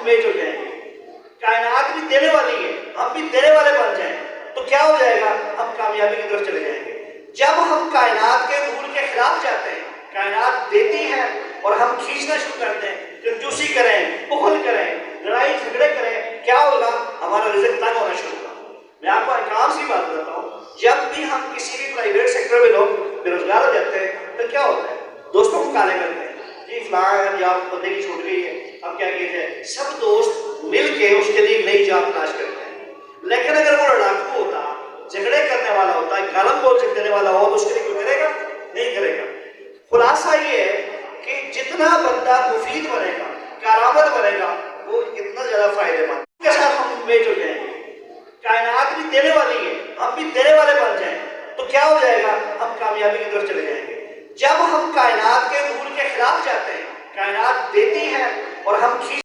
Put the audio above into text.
ہم میچ ہو جائیں گے. کائنات بھی دینے والی ہے، ہم بھی دینے والے بن جائیں تو کیا ہو جائے گا؟ ہم کامیابی کی طرف چلے جائیں گے. جب ہم کائنات کے رول کے خلاف جاتے ہیں، کائنات دیتی ہے اور ہم کھینچنا شروع کرتے ہیں، کنجوسی کریں، بخل کریں، لڑائی جھگڑے کریں، کیا ہوگا؟ ہمارا رزق تنگ ہونا شروع ہوگا. میں آپ کو ایک عام سی بات بتاتا ہوں، جب بھی ہم کسی بھی پرائیویٹ سیکٹر میں لوگ بے روزگار ہو جاتے ہیں تو کیا ہوتا ہے؟ دوستوں کو کالے کرتے ہیں، جی فلاں جاب بندے کی چھوٹ گئی ہے، اب کیا کیجیے؟ سب دوست مل کے اس کے لیے نئی جاب تلاش کرتے ہیں. لیکن اگر وہ لڑاکو ہوتا، جھگڑے کرنے والا ہوتا، غلط بول دینے والا ہو تو اس کے لیے کوئی کرے گا؟ نہیں کرے گا. خلاصہ یہ ہے کہ جتنا بندہ مفید بنے گا، کارآمد بنے گا، وہ اتنا زیادہ فائدے مند. کے ساتھ ہم میچ ہو جائیں گے. کائنات بھی دینے والی ہے، ہم بھی دینے والے بن جائیں تو کیا ہو جائے گا؟ ہم کامیابی کی طرف چلے جائیں گے. جب ہم کائنات کے رول کے خلاف جاتے ہیں، کائنات دیتی ہے اور ہم